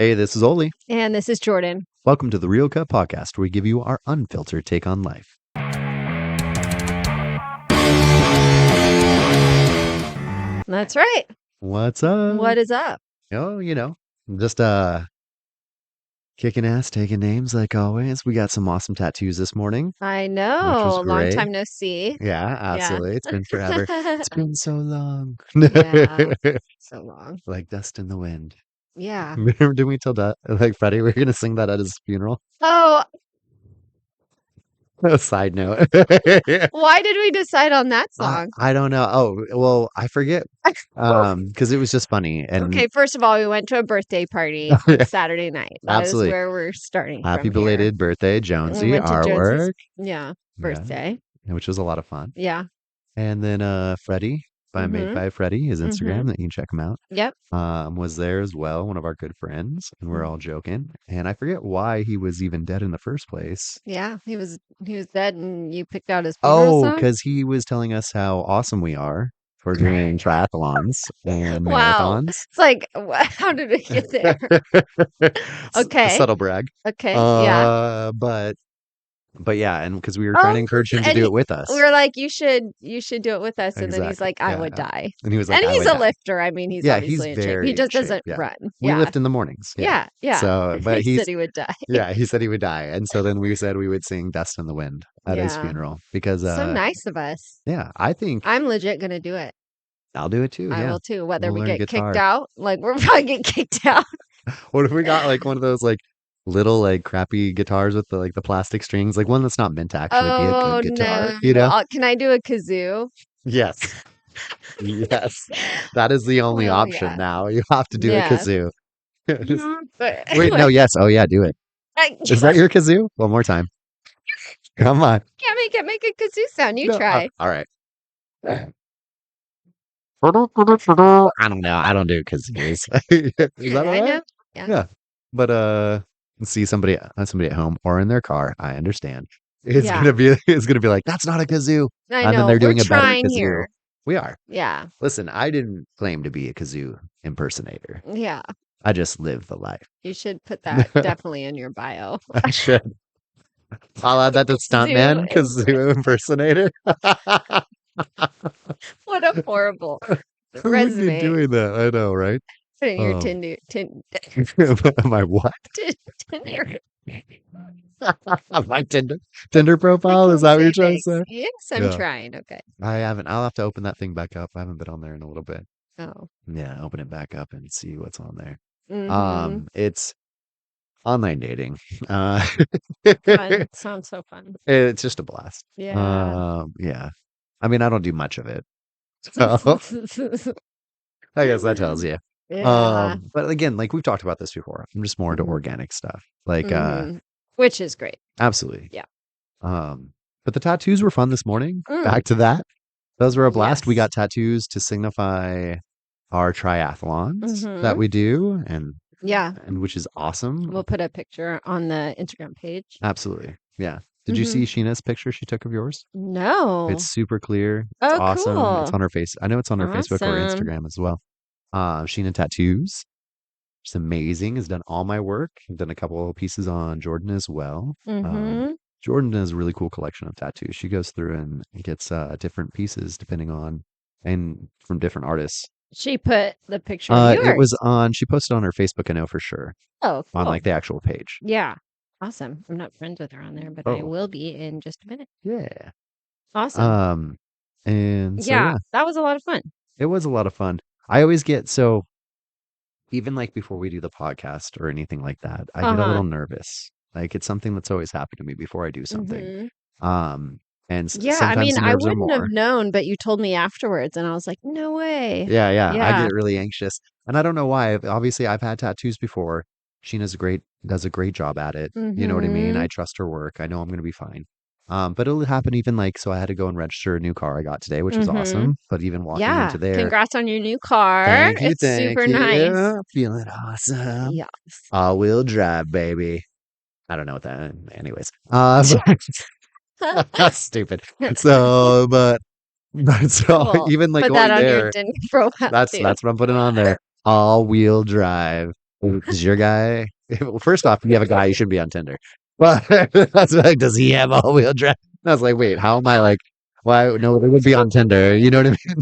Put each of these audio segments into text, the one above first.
Hey, this is Oli. And this is Jordan. Welcome to the Real Cut Podcast, where we give you our unfiltered take on life. That's right. What's up? What is up? Oh, just kicking ass, taking names like always. We got some awesome tattoos this morning. I was know. Long great. time no see. Yeah, Yeah. absolutely. It's been forever. It's been so long. Yeah. So long. Like dust in the wind. Yeah. Remember, didn't we tell that, like Freddie, we were going to sing that at his funeral? Oh, Side note. why did we decide on that song? I don't know. Oh, well, I forget. Because it was just funny. And Okay, first of all, we went to a birthday party on Saturday night. That Absolutely. is where we're starting. Happy from belated birthday, here. Jonesy, We went to Jonesy's, artwork. yeah, birthday. Yeah, which was a lot of fun. Yeah. And then Freddie, by Made by Freddie, his Instagram, that you can check him out, Yep. was there as well, one of our good friends, and we're all joking. And I forget why he was even dead in the first place. Yeah, he was dead, and you picked out his funeral song? Because he was telling us how awesome we are for doing triathlons and Wow. marathons. It's like, how did it get there? Okay. Subtle brag. Okay. Yeah. But yeah, and because we were trying to encourage him to do it with us. We were like, you should do it with us. And then he's Exactly. like, I Yeah. would die. And he was like, And I he's would a die. lifter. I mean, he's Yeah, obviously he's in shape. very He just in shape, doesn't yeah. run. We Yeah. lift in the mornings. Yeah. Yeah. So, but he said he would die. yeah, he said he would die. And so then we said we would sing Dust in the Wind at his Yeah. funeral because So nice of us. yeah, I think I'm legit gonna do it. I'll do it too. I Yeah. will too. Whether We'll we learn get guitar. kicked out, like we're probably get kicked out. What if we got like one of those like little like crappy guitars with the plastic strings, like one that's not meant to actually be a Oh good guitar, no. you know? Can I do a kazoo? Yes. Yes. That is the only Well, option yeah. now. You have to do a Yeah. kazoo. But Wait, no, yes. Oh yeah, do it. Is that your kazoo? One more time. Come on. Can't make a kazoo sound. You No, try. all right. I don't know. I don't do kazoos. Is that all I right? know. Yeah. But see somebody at home or in their car, I understand. It's Yeah. gonna be like, that's not a kazoo. I And know. then they're doing We're a better trying kazoo. here. We are. Yeah. Listen, I didn't claim to be a kazoo impersonator. Yeah. I just live the life. You should put that definitely in your bio. I should. I'll add that to stuntman, kazoo impersonator. What a horrible Who would be resume. doing that? I know, right? Put it in your Oh. My what? Tinder. My Tinder profile? Is that what you're trying to say? Yes, I'm Yeah. trying. Okay. I haven't. I'll have to open that thing back up. I haven't been on there in a little bit. Oh. Yeah, open it back up and see what's on there. Mhm. It's online dating. Fun. Sounds so fun. It's just a blast. Yeah. Yeah. I mean, I don't do much of it. So I guess that tells you. Yeah. But again, like we've talked about this before, I'm just more into Mhm. organic stuff. Like Mhm. Which is great. absolutely. Yeah. But the tattoos were fun this morning. Mm. Back to that. Those were a blast. We Yes. got tattoos to signify our triathlons that Mhm. we do Yeah. and which is awesome. We'll put a picture on the Instagram page. Absolutely. Yeah. Did you see Sheena's picture she took of yours? No. It's super clear. It's Oh, awesome. It's cool. on her face. I know it's on her Facebook or Awesome. Instagram as well. Sheena Tattoos. She's amazing. Has done all my work. Done a couple of pieces on Jordan as well. Mhm. Jordan has a really cool collection of tattoos. She goes through and gets different pieces depending on and from different artists. She put the picture of yours. It was on. She posted on her Facebook. I know for sure Oh, cool. on like the actual page. Yeah. Awesome. I'm not friends with her on there, but I Oh. will be in just a minute. Yeah. Awesome. And so, Yeah, that was a lot of fun. it was a lot of fun. I always get so even like before we do the podcast or anything like that, I get a little nervous. Like it's something that's always happened to me before I do something. Mhm. And Yeah, I sometimes mean, the I nerves are wouldn't more. have known, but you told me afterwards, and I was like, no way. Yeah. I Yeah. get really anxious, and I don't know why. Obviously, I've had tattoos before. Sheena's does a great job at it. You know what I mean? Mhm. I trust her work. I know I'm going to be fine. But it'll happen even like so. I had to go and register a new car I got today, which was Mhm. awesome. But even walking Yeah. into there, Congrats on your new car. thank you, It's super nice. Feeling awesome. Yes. All-wheel drive, baby. I don't know what that. Anyways, that's stupid. So, but so Cool. even like Put that going on your there, Tinder profile that's too. what I'm putting on there. All-wheel drive. Is your guy? Well, first off, if you have a guy, you shouldn't be on Tinder. Well, that's like, does he have all-wheel drive? I was like, wait, how am I like? Why? No, they would be on Tinder. You know what I mean?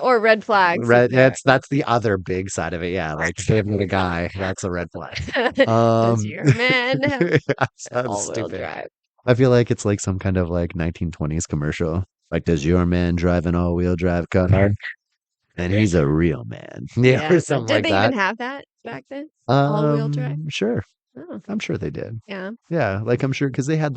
Or red flags if Red. they're That's the other big side of it. Yeah, like if they have a guy, that's a red flag. Does Um, your man have sounds all-wheel stupid. drive? I feel like it's like some kind of like 1920s commercial. Like, does your man drive an all-wheel drive car? And he's a real man. Yeah, or something Did like they even that. have that back then? All-wheel drive? Sure. Oh, I'm sure they did. yeah. Yeah, like I'm sure because they had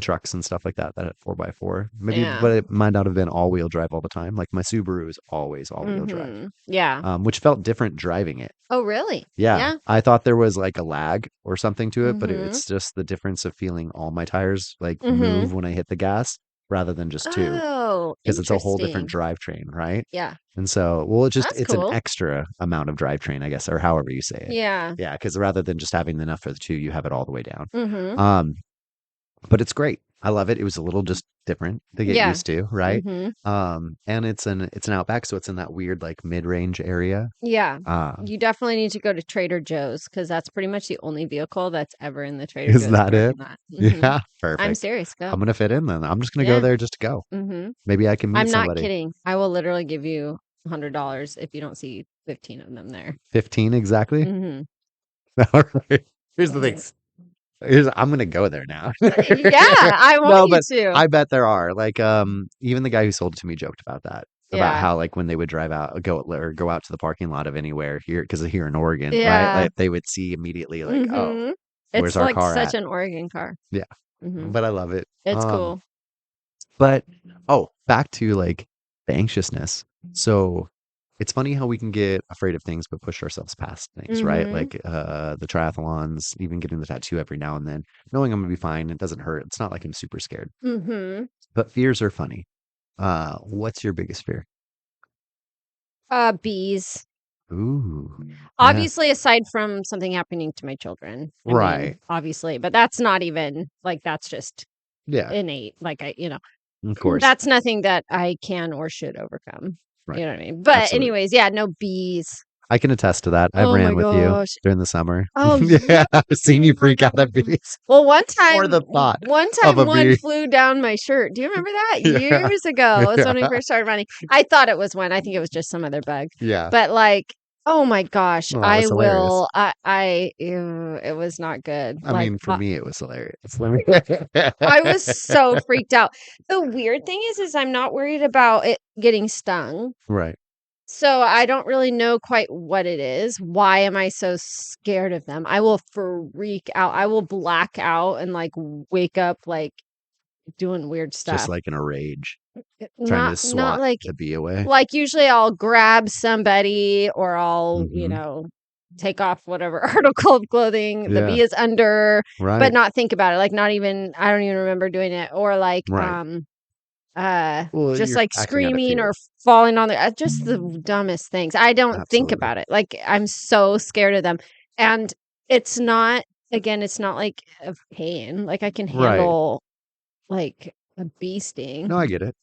trucks and stuff like that that had 4x4. Maybe, Yeah. but it might not have been all-wheel drive all the time. Like my Subaru is always all-wheel drive, Yeah. which felt different driving it. Oh, really? Yeah, Yeah. I thought there was like a lag or something to it, but Mhm. it's just the difference of feeling all my tires like Mhm. move when I hit the gas rather than just two, Oh, because it's a whole different interesting. drivetrain, right? Yeah. And so, well, That's it's an cool. extra amount of drivetrain, I guess, or however you say it. Yeah. Yeah, because rather than just having enough for the two, you have it all the way down. Mhm. Um, but it's great. I love it. It was a little just different to get Yeah. used to, right? Mhm. And it's an Outback, so it's in that weird like mid-range area. Yeah. Um, You definitely need to go to Trader Joe's because that's pretty much the only vehicle that's ever in the Trader is Joe's that it? parking lot. Yeah, I'm perfect. serious. I'm Go. gonna fit in then. I'm just gonna go Yeah. there just to go. Mhm. Maybe I can meet I'm not somebody. kidding. I will literally give you $100 if you don't see 15 of them there. 15 exactly. Mhm. All right. Here's the thing. I'm gonna go there now. Yeah, I No, want you but to. I bet there are. Like, even the guy who sold it to me joked about that. About Yeah. how like when they would drive out, go out to the parking lot of anywhere here, because here in Oregon, right? Yeah. Like they would see immediately, like, oh, Mhm. where's It's our like car such at? an Oregon car. Yeah, Mhm. but I love it. It's cool. But back to like the anxiousness. So it's funny how we can get afraid of things but push ourselves past things, right? Mhm. Like the triathlons, even getting the tattoo every now and then, knowing I'm gonna be fine. It doesn't hurt. It's not like I'm super scared. Mhm. But fears are funny. What's your biggest fear? Bees. Ooh, yeah, Obviously, aside from something happening to my children. I mean, right. obviously, but that's not even like that's just Yeah, innate. Like of course. that's nothing that I can or should overcome. Right. You know what I mean? But Absolutely. anyways, yeah, no bees. I can attest to that. I've Oh my ran with you gosh. during the summer. Oh Yeah, I've seen you freak out at bees Well, one or the time thought one of time a one bee. flew down my shirt. Do you remember that? Yeah, Years ago. It was when we yeah, first started running. I thought it was one. I think it was just some other bug. yeah. But like, oh my gosh, Well, that was hilarious. ew, it was not good. I Like mean, for me, it was hilarious. I was so freaked out. The weird thing is I'm not worried about it getting stung. Right. So I don't really know quite what it is. Why am I so scared of them? I will freak out. I will black out and like wake up like doing weird Just stuff. like in a rage, trying to Not swat like the bee away. usually I'll grab somebody or I'll, Mhm. take off whatever article of clothing the Yeah. bee is under, but Right. not think about it. Like not even I don't even remember doing it. Or like Right. Well, just you're like acting out of screaming fear. or falling on the just the dumbest things. I don't think Absolutely. about it. Like I'm so scared of them. And it's not it's not like a pain. Like I can Right. handle like a bee sting. No, I get it.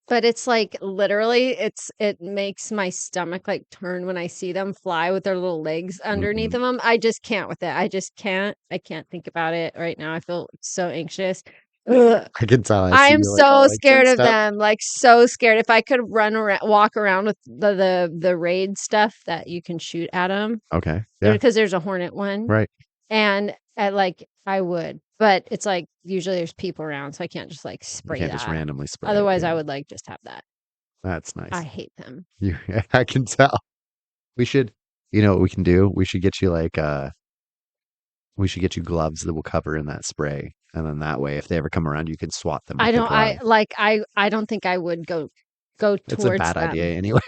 But it's like literally it makes my stomach like turn when I see them fly with their little legs underneath Mhm. of them. I just can't with it. I just can't. I can't think about it right now. I feel so anxious. Ugh. I can tell. I I see am you like all so like scared of tensed up. them, like so scared. If I could walk around with the raid stuff that you can shoot at them, Okay. Yeah. because there's a hornet one, Right. and I would, but it's like usually there's people around, so I can't just like You spray can't just that. randomly spray it. Otherwise, I Yeah. would like just have that. That's I nice. hate them. You, I can tell. We should, you know what we can do? We should get you like we should get you gloves that will cover in that spray, and then that way, if they ever come around, you can swat them I with the don't. glove. I don't think I would go It's a towards bad them. idea, anyways.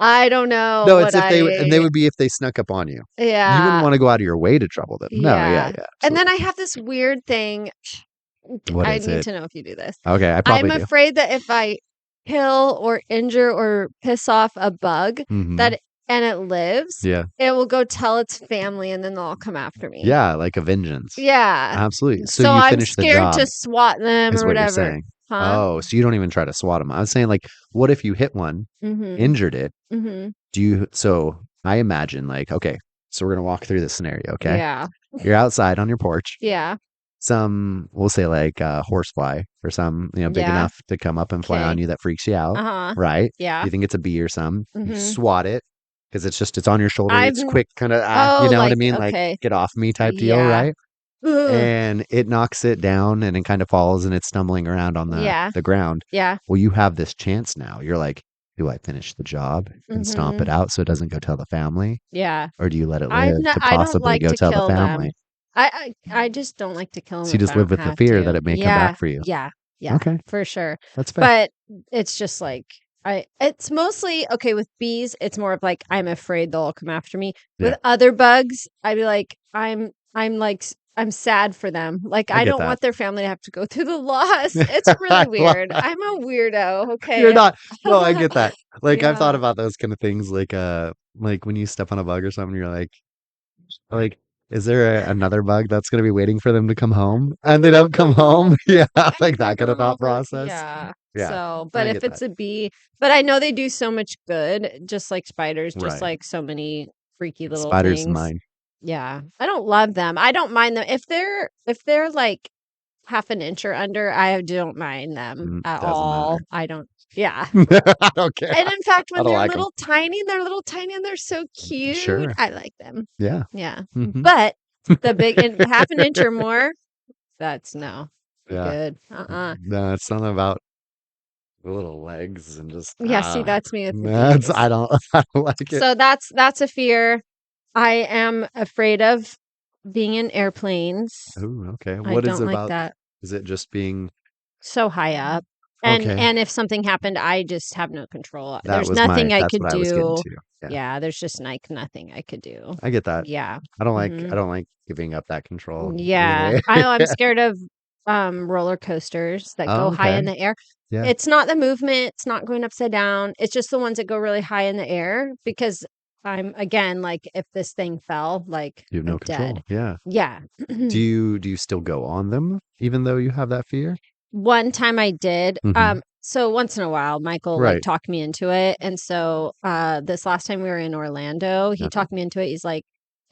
I don't know No, what it's if they would be if they snuck up on you. You wouldn't Yeah, want to go out of your way to trouble them. No, yeah, yeah. yeah, And then I absolutely. have this weird thing. What I is need it? to know if you do this. Okay, I I'm probably do. afraid that if I kill or injure or piss off a bug Hmm. and it lives, Yeah, it will go tell its family and then they'll all come after me. yeah, like a vengeance. Yeah. Absolutely. So So you I'm finish the scared job, to swat them is or what you're whatever. saying. Huh? Oh, so you don't even try to swat them. I was saying, like, what if you hit one, Mhm. injured it? Mhm. So I imagine like, okay, so we're gonna walk through this scenario, okay? Yeah. You're outside on your porch. Yeah. Some, we'll say like a horsefly or some, big Yeah. enough to come up and fly on Okay. you that freaks you out, Uh-huh. right? Yeah. You think it's a bee or some, you Mhm. swat it because it's on your shoulder. I've It's quick, kind of, you oh, know what I like, mean? Like okay. get off me type deal, Yeah. right? Ugh. And it knocks it down and it kind of falls and it's stumbling around on Yeah. the ground. Yeah. Well, you have this chance now. You're like, do I finish the job and stomp it Mhm. out so it doesn't go tell the family? Yeah. Or do you let it live to I don't possibly like go to tell the kill them. family? I just don't like to kill So them you if just I live don't with the have fear that to. it may come Yeah. back for you. Yeah. Yeah. Okay, For sure. that's fair. But it's just like it's mostly okay with bees. It's more of like I'm afraid they'll come after me. Yeah, With other bugs, I'd be like I'm like I'm sad for them. Like I I get don't that. want their family to have to go through the loss. It's really weird. I'm a weirdo, You're okay? not. No, I get that. Like I've thought Yeah. about those kind of things, like when you step on a bug or something, you're like, is there another bug that's gonna be waiting for them to come home, and they don't come home? Yeah, like that kind of thought process. Yeah. Yeah, So, but I if get that. it's a bee, but I know they do so much good, just like spiders, just Right. like so many freaky little Spiders things. mine. Yeah. I don't love them. I don't mind them. If they're like half an inch or under, I don't mind them at Doesn't all. matter. I don't yeah. I don't care. And in fact, I when don't like them. they're little tiny and they're so cute. Sure. I like them. Yeah. Yeah. Hmm. But the big and half an inch or more, that's no. Yeah. Good. Uh-uh. No, it's something about the little legs and just Yeah, see, that's me with the that's bees. I don't like it. So that's a fear. I am afraid of being in airplanes. Oh, okay. I What is don't it like about? that. Is it just being So high up. okay? And if something happened, I just have no control. There's That's could what I was getting do. to. Yeah, Yeah, there's just like nothing I could do. I get that. Yeah. I Mhm. don't like giving up that control Yeah. either. I know I'm scared of roller coasters that go Oh, high okay. in the air. Yeah. It's not the movement, it's not going upside down. It's just the ones that go really high in the air because I'm again like if this thing fell, like You have no I'm control. dead. Yeah. Yeah. Do you still go on them even though you have that fear? One time I did. Hmm. So once in a while, Michael like Right. talked me into it. And so this last time we were in Orlando, he Okay. talked me into it. He's like,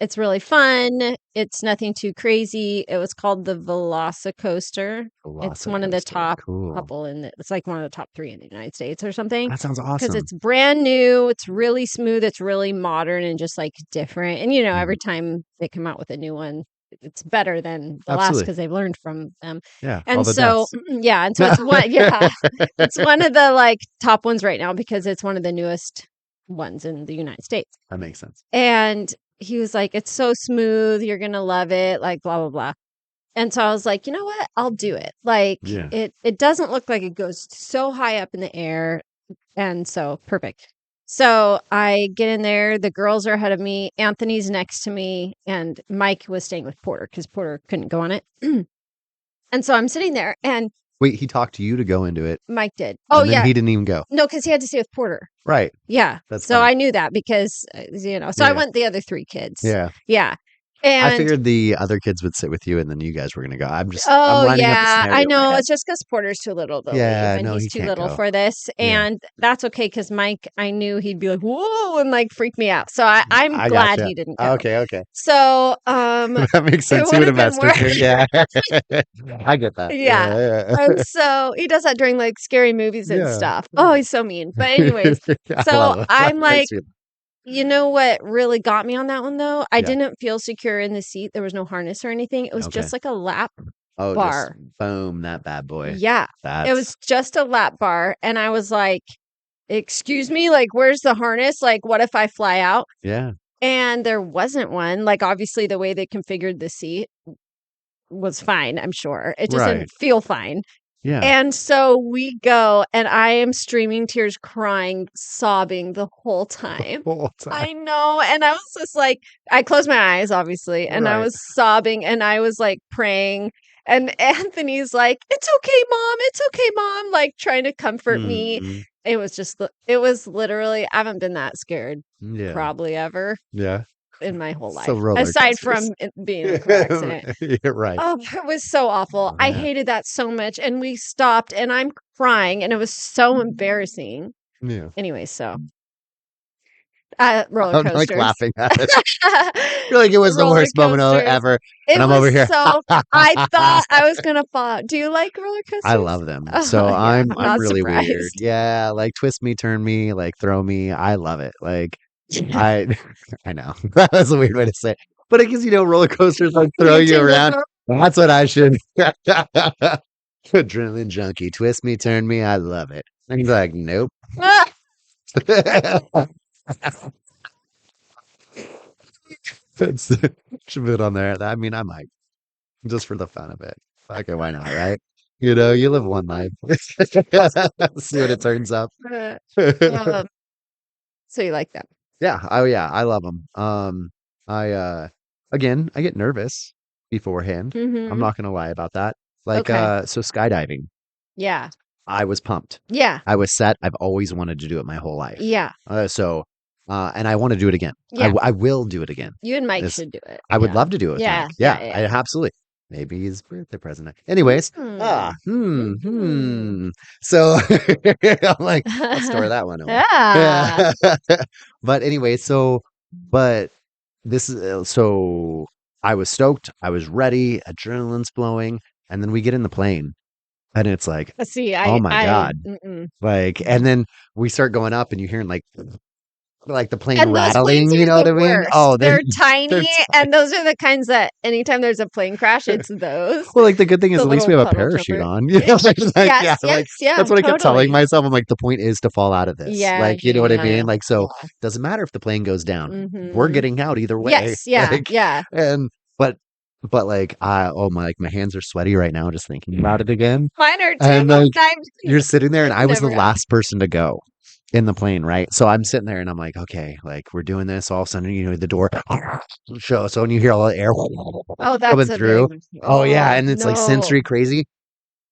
it's really fun. It's nothing too crazy. It was called the Velocicoaster. It's one of the Velocicoaster. top Cool. couple it's like one of the top 3 in the United States or something. That sounds Because awesome. it's brand new, it's really smooth, it's really modern and just like different. And every Mhm. time they come out with a new one, it's better than the last Absolutely. because they've learned from them. Yeah. All And the so, deaths. yeah, and so it's one, yeah, it's one of the like top ones right now because it's one of the newest ones in the United States. That makes sense. And he was like, it's so smooth, you're gonna love it, like blah blah blah. And so I was like, you know what? I'll do it. Like Yeah. it doesn't look like it goes so high up in the air. And so perfect. So I get in there, the girls are ahead of me, Anthony's next to me, and Mike was staying with Porter because Porter couldn't go on it. And so I'm sitting there and Wait, he talked to you to go into it, Mike did. Oh, and then yeah. he didn't even go. No, because he had to stay with Porter. Right. Yeah. That's So funny. I knew that because, so I Yeah. went the other 3 kids. Yeah. Yeah. I And figured the other kids would sit with you, and then you guys were gonna go. I'm oh, lining up the yeah. scenario I in my know. head. It's just because Porter's too little to leave, Yeah, and no, he's he too can't little go. for this. Yeah. And that's okay because Mike, I knew he'd be like, whoa, and like freak me out. So I'm I glad gotcha. he didn't go. Okay, okay. So That makes it sense. He would would have have been messed with worse. you. Yeah. I get that. Yeah. Yeah, And so he does that during like scary movies and yeah. stuff. Oh, he's so mean. But anyways, I so love it. I'm That like, makes me you know what really got me on that one though? I yeah. didn't feel secure in the seat. There was no harness or anything. It was Okay. just like a lap Oh, just bar. boom, that bad boy. Yeah. It was That's just a lap bar. And I was like, excuse me, like, where's the harness? Like, what if I fly out? yeah. And there wasn't one. Like, obviously, the way they configured the seat was fine, I'm sure. It just Right. didn't feel fine. Yeah. And so we go, and I am streaming tears, crying, sobbing the whole time. Whole time. I know. And I was just like, I closed my eyes, obviously, and I Right. was sobbing and I was like praying. And Anthony's like, it's okay, mom. It's okay, mom. Like trying to comfort me. Mhm. It was literally, I haven't been that scared Yeah. probably ever Yeah. in my whole life, So roller aside from coasters. it being a car accident. You're right. Oh, it was so awful. I Yeah. hated that so much. And we stopped and I'm crying and it was so embarrassing. Yeah. Anyway, so Roller I'm like coasters. laughing at it. You're like, it was the Roller worst moment coasters. ever. It And I'm was over here. so I thought I was gonna fall out. Do you like roller I coasters? love them. Oh, So yeah, I'm I'm not really weird. surprised. Yeah, like twist me, turn me, like throw me. I love it. Like I I know. That was a weird way to say it. But it gives roller coasters like throw You you tingle. around. That's what I should. Adrenaline junkie. Twist me, turn me. I love it. And he's like, nope. Ah, That's should put it on there. I mean, I might just for the fun of it. Okay, why not, right? You live one life. See what it turns up. um, so you like that? Yeah. Oh, yeah. I love them. I again, I get nervous beforehand. I'm Mhm. not gonna lie about that. Like, Okay. so skydiving, Yeah. I was pumped. Yeah. I was set. I've always wanted to do it my whole life. Yeah. And I want to do it again. Yeah. I will do it again. You and Mike It's, should do it. I would Yeah. love to do it with Yeah. Mike. Yeah. Yeah, Yeah. I absolutely. Maybe his birthday present. Anyways, Hmm. so I'm like, I'll store that one away. Yeah. Yeah. But anyway, but this is so I was stoked. I was ready. Adrenaline's flowing. And then we get in the plane and it's like, See, oh my God. mm-mm. Like, and then we start going up and you're hearing like the plane And those rattling, planes you are know what the I mean? worst. Oh, They're they're tiny, and those are the kinds that anytime there's a plane crash, it's those. well, like the good thing is The at least we little have a puddle parachute jumper. on. You know, like, Yes, yeah, like yes, yeah, that's what I kept telling totally. myself. I'm like, the point is to fall out of this. Yeah, Like, you know what I yeah, mean? Like, so yeah. doesn't matter if the plane goes down. We're Mhm. getting out either way. Yes, yeah, Like, yeah. and but like my hands are sweaty right now just thinking about it again. Mine are too. And like you're I've sitting there and I was the never last person to go in the plane, right? So I'm sitting there and I'm like, okay, like we're doing this. All of a sudden, the door show. So when you hear all the air Oh, coming that's a through, big oh yeah, oh, and it's like no. sensory crazy.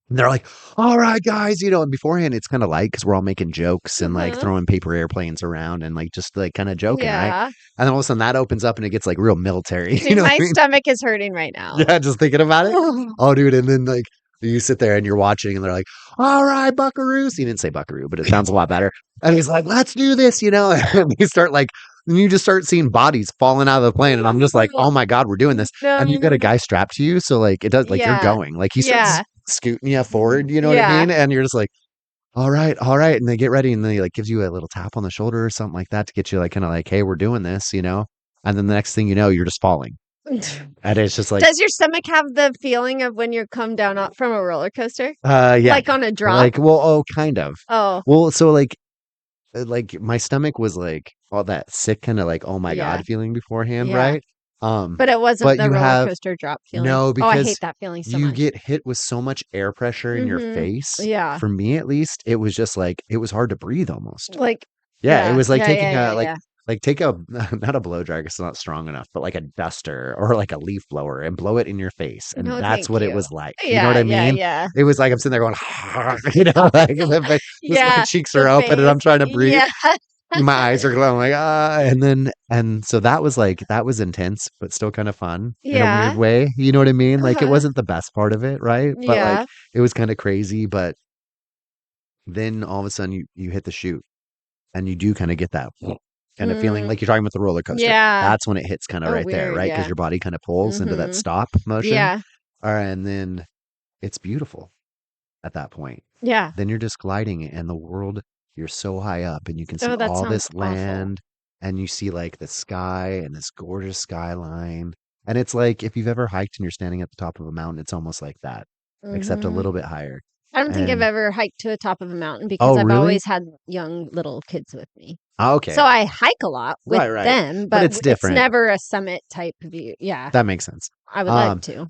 And they're like, all right, guys, and beforehand it's kind of light because we're all making jokes and like Mhm. throwing paper airplanes around and like just like kind of joking, right? Yeah. And then all of a sudden that opens up and it gets like real military. See, You know what my I mean? stomach is hurting right now. Yeah, just thinking about it. Oh, dude, and then like you sit there and you're watching and they're like, all right, buckaroos. He didn't say buckaroo, but it sounds a lot better. And he's like, let's do this, and you start like and you just start seeing bodies falling out of the plane. And I'm just like, oh my God, we're doing this. And you've got a No. guy strapped to you. So like it does like you're Yeah. going. Like he starts Yeah. scooting you forward, you know what I Yeah. mean? And you're just like, all right, all right. And they get ready and then he like gives you a little tap on the shoulder or something like that to get you like kind of like, hey, we're doing this. And then the next thing you know, you're just falling. And it's just like Does your stomach have the feeling of when you're come down from a roller coaster? yeah. Like on a drop? Like, well, oh, kind of. Oh, Well, so like my stomach was like all that sick kind of like, oh my yeah. God feeling beforehand, Yeah. right? But it wasn't But the you roller have coaster drop feeling. no, Oh, I because hate that feeling so you much. get hit with so much air pressure in your Mhm. face. Yeah. For me at least, it was just like it was hard to breathe almost. Like, Yeah, it yeah. was like Yeah, taking yeah, a yeah, yeah. like take a not a blow dryer 'cause it's not strong enough, but like a duster or like a leaf blower and blow it in your face. And No, that's thank what it you. was like. You know what Yeah, I yeah, mean? yeah. It was like I'm sitting there going, like just my Yeah, cheeks the are open and I'm face. trying to breathe. Yeah. My eyes are glowing like and so that was intense, but still kind of fun in a weird Yeah. way. You know what I mean? Like it Uh-huh. wasn't the best part of it, right? But like Yeah. it was kind of crazy. But then all of a sudden you hit the chute and you do kind of get that kind of feeling Mm. like you're talking about the roller coaster. Yeah. That's when it hits kind of Oh, right there, weird. right? Because Yeah. your body kind of pulls into that Mhm. stop motion. Yeah. All right, and then it's beautiful at that point. Yeah. Then you're just gliding and the world, you're so high up and you can see Oh, that all sounds this awful. land and you see like the sky and this gorgeous skyline. And it's like if you've ever hiked and you're standing at the top of a mountain, it's almost like that, except a Mhm. little bit higher. I don't think I've And ever hiked to the top of a mountain because oh, I've really? always had young little kids with me. Oh, So okay. I hike a lot with Right, right. them, But but it's it's different. never a summit type view. Yeah. That makes sense. I would like Um, to.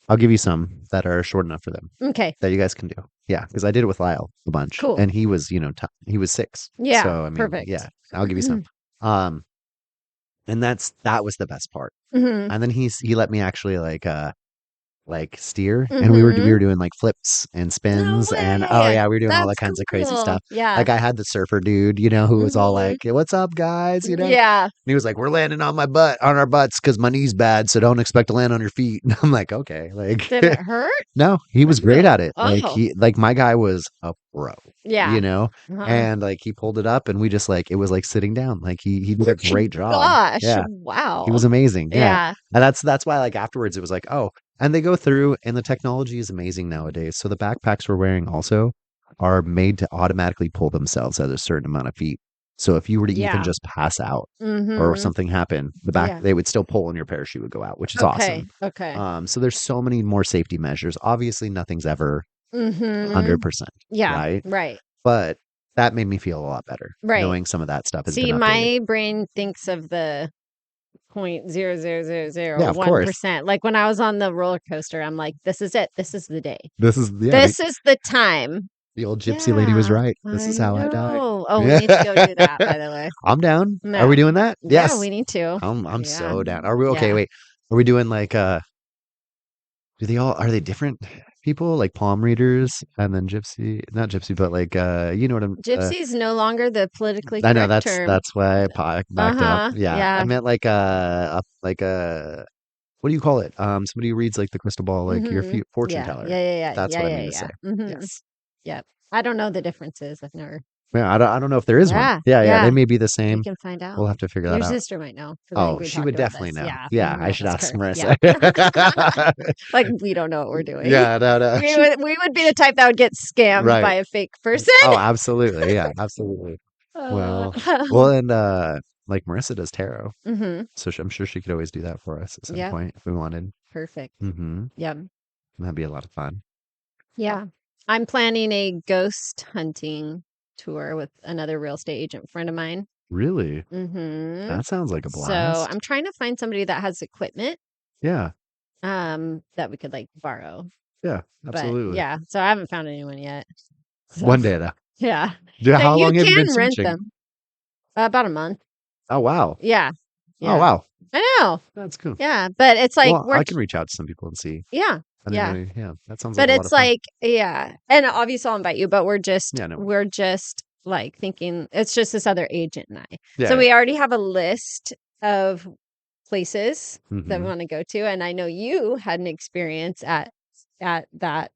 I'll give you some that are short enough for them Okay. that you guys can do. Yeah, because I did it with Lyle a bunch, Cool. and he was, he was 6. Yeah. So I mean, Perfect. yeah, I'll give you some. Um, and that was the best part. Mhm. And then he let me actually like like steer, and we Mhm. were doing like flips and No spins, and oh way! yeah, we were doing all that That's kinds of crazy cool. stuff. Yeah. Like I had the surfer dude, who was all Mhm. like, "Hey, what's up, guys?" And Yeah. he was like, "We're landing on our butts because my knee's bad, so don't expect to land on your feet." And I'm like, "Okay." Like, Did it hurt? no, he was great Oh. at it. Oh. Like my guy was a pro, you Yeah. know, Uh-huh. and like he pulled it up, and we just like it was like sitting down. Like he did a great job. Gosh, Yeah, he wow. was amazing. Yeah, Yeah. and that's why like afterwards it was like, oh, and they go through, and the technology is amazing nowadays. So the backpacks we're wearing also are made to automatically pull themselves at a certain amount of feet. So if you were to even Yeah. just pass out or Mhm. something happen, Yeah. they would still pull and your parachute would go out, which is awesome. Okay. Okay. So there's so many more safety measures. Obviously, nothing's ever Mhm. 100%, Yeah. right? Right. But that made me feel a lot better Right. knowing some of that stuff has been See, updated. my brain thinks of the point zero zero zero zero Yeah, of one course. percent. Like when I was on the roller coaster, I'm like, this is it. This is the day. This is yeah, This is the time. the old gypsy lady was Yeah, right. This I is how I die. know. Oh, we need to go Yeah. do that, by the way. I'm down. Are we Yeah. doing that? Yeah, Yes. we need to. I'm Yeah. so down. Are we okay? Yeah. Wait. Are we doing like do they all are they different people like palm readers and then gypsy, not gypsy, but like you know what I'm Gypsy's no longer the politically I know correct term. that's why I backed up. Uh-huh. Yeah. I Yeah. meant like a what do you call it? Somebody who reads like the crystal ball, like your Mhm. fortune Yeah. teller. Yeah, yeah, yeah. That's Yeah, what I yeah, mean to say. yeah. Mhm. Yes. Yep. I don't know the differences. I've never. Yeah, I don't know if there is one. Yeah. Yeah, yeah, they Yeah. may be the We same. can find out. We'll have to figure that Your out. sister might know because I think Oh, we she talked would about definitely this. know. Yeah. Yeah, I Mhm. should That's ask perfect. Marissa. Yeah. Like we don't know what we're doing. Yeah, no, no. We would be the type that would get scammed Right. by a fake person. Oh, absolutely. Yeah, absolutely. Uh, Well, well, and like Marissa does tarot, mhm. so I'm sure she could always do that for us at some Yep. point if we wanted. Perfect. Mm-hmm. Yep. That'd be a lot of fun. Yeah. I'm planning a ghost hunting tour with another real estate agent friend of mine. Really? Mhm. That sounds like a So blast. I'm trying to find somebody that has equipment Yeah, that we could like borrow. yeah, But absolutely. yeah, so I haven't found anyone yet. So One day though. yeah. Yeah, But how you long have you been can rent searching? them. About a month. Oh wow. Yeah. Oh Yeah. wow. I know. That's cool. Yeah, but it's like Well, I can reach out to some people and see. yeah. I didn't Yeah. know. Yeah, that sounds like But a lot it's of fun. like yeah. And obviously I'll invite you, but Yeah, no. we're just like thinking it's just this other agent and I. Yeah. So we already have a list of places that we Mhm. want to go to and I know you had an experience at that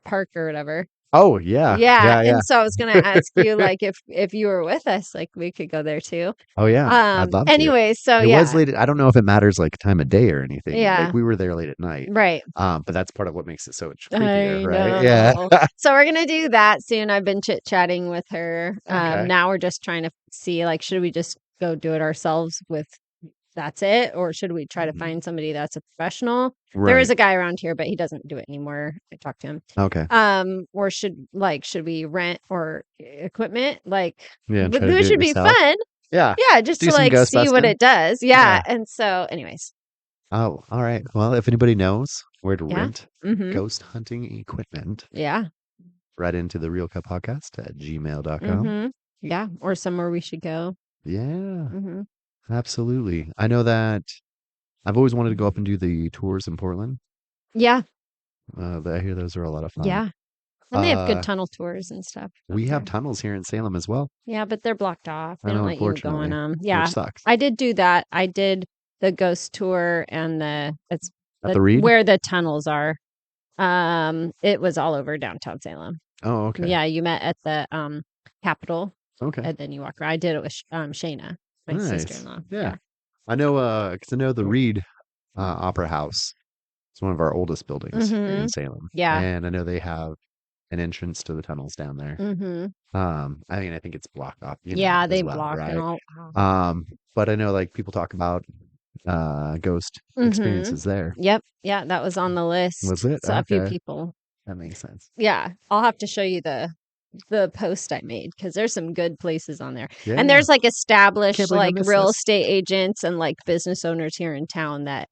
park or whatever. Oh yeah, Yeah, yeah, yeah. and so I was gonna ask you, like, if you were with us, like, we could go there too. Oh yeah, I'd love to. Anyway, so It was yeah. late. I don't know if it matters like time of day or anything. Like Yeah, we were there late at night. right. But that's part of what makes it so much creepier, I right? Yeah. know. So we're gonna do that soon. I've been chit-chatting with her. Okay. Now we're just trying to see, like, should we just go do it ourselves with that's it, or should we try to Mhm. find somebody that's a professional? There Right. is a guy around here, but he doesn't do it anymore. I talked to him. Okay. Or should we rent or equipment? Like, Yeah, try to it do it should be yourself. fun. Yeah. Yeah, just Do to some like ghost see what busting. it does. Yeah. Yeah. And so, anyways, Oh, all right. Well, if anybody knows where to yeah. rent Mm-hmm. ghost hunting equipment, Yeah. right into the Real Cut Podcast at gmail.com. Mm-hmm. Yeah. Or somewhere we should go. Yeah, Mm-hmm. absolutely. I know that I've always wanted to go up and do the tours in Portland. Yeah. I hear those are a lot of fun. Yeah. And they have good Uh, tunnel tours and stuff. up we have there. tunnels here in Salem as well, Yeah, but they're blocked off. They I don't know, let you go in unfortunately, them. Yeah. which sucks. I did do that. I did the ghost tour and it's At the Reed? where the tunnels are. It was all over downtown Salem. Oh, okay. Yeah, you met at the Capitol Okay. and then you walk around. I did it with Shayna, my Nice. sister-in-law. Yeah. I know, because I know the Reed Opera House is one of our oldest buildings here in Mhm. Salem. Yeah. And I know they have an entrance to the tunnels down there. Mhm. I mean, I think it's blocked off, Yeah, as they well, block right? and all. But I know like people talk about ghost Mhm. experiences there. Yep. Yeah, that was on the list. Was it? So a few Okay. people. That makes sense. Yeah, I'll have to show you the post I made because there's some good places on there. Yeah. And there's like Can't established believe I like missed real this. estate agents and like business owners here in town that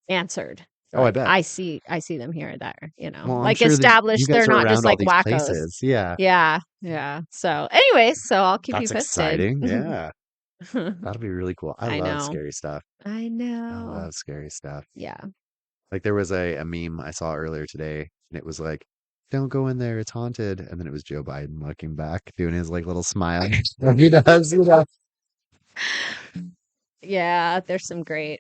answered. Oh, I Like, bet. I see them here or there, Well, I'm like sure that you established. They're guys are not just around all like these wackos. places. Yeah. Yeah, yeah. So, anyways, so I'll keep you That's posted. exciting. Yeah. That'll be really cool. I I love know. scary stuff. I I know. love scary stuff. Yeah. Like there was a meme I saw earlier today, and it was like, "Don't go in there, it's haunted." And then it was Joe Biden looking back, doing his like little smile. Like he does, you know. Yeah, there's some great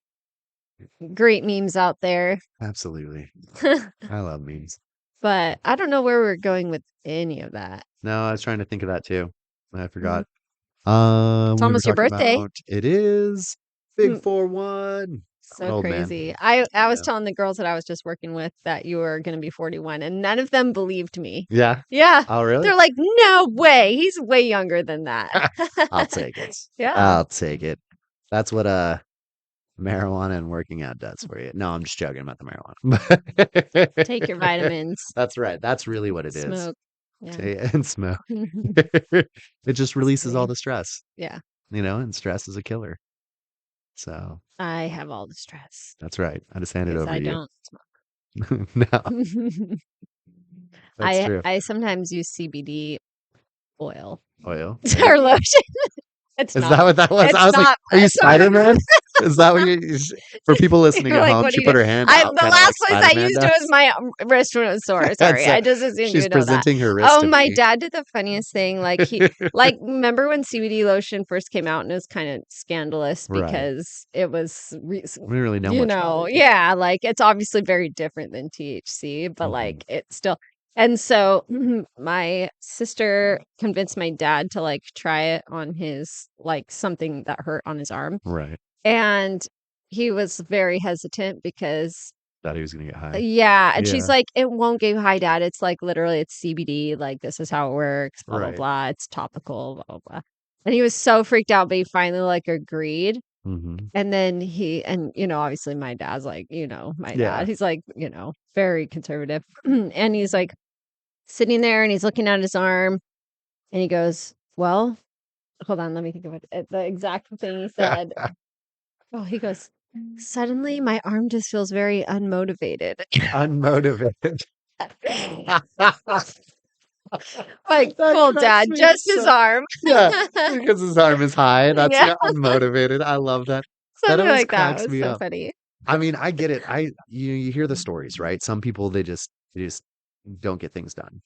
memes out there. Absolutely. I love memes. But I don't know where we're going with any of that. No, I was trying to think of that too. I Mhm. forgot. It's We were almost your talking birthday. about it is big Mm, 4-1. I'm an so old man. crazy. I was Yeah. telling the girls that I was just working with that you were going to be 41, and none of them believed me. Yeah. Yeah. Oh, really? They're like, "No way. He's way younger than that." I'll take it. Yeah. I'll take it. That's what marijuana and working out does for you. No, I'm just joking about the Take your marijuana. vitamins, That's right. That's really what it is. smoke. Yeah. And smoke. It just Just releases all kidding. the stress, Yeah. and stress is a killer. So I have all the stress that's right. I just hand it because over I to you. don't No, smoke. that's true. I sometimes use CBD oil Oil. or lotion. It's Is not. that what that was? I It's was like, not. "Are you It's not. Spider-Man?" Is that what for people listening You're at like, home? what are She you doing? put her hand I out, the kind of like last place I Spider-Man used it was does. my wrist when it was sore. And Sorry, so I just assumed you she's would know that. presenting her wrist Oh, to my me. dad did the funniest thing. Remember when CBD lotion first came out and it was kind of scandalous Right. because it was, We didn't really know much about it. yeah, like it's obviously very different than THC, but Mhm. like it's still. And so my sister convinced my dad to like try it on his like something that hurt on his arm. Right. And he was very hesitant because Thought he was gonna get high. yeah, and she's Yeah. like, "It won't give you high, dad. It's like literally it's CBD, like this is how it works, blah blah Right. blah. It's topical, blah blah blah." And he was so freaked out, but he finally like agreed. Mhm. And then obviously my dad's like, my Yeah. dad, he's like, very conservative. And he's like sitting there and he's looking at his arm and he goes, "Well, hold on, let me think of it. The exact thing he said. Oh, he goes, "Suddenly my arm just feels very unmotivated." Unmotivated. Like, That cool, cracks dad, me up just his so arm. yeah, because his arm is high. That's Yeah, yeah, unmotivated. I love that. That something always like that cracks was me so up. funny. I mean, I get it. You hear the stories, right? Some people they just don't get things done.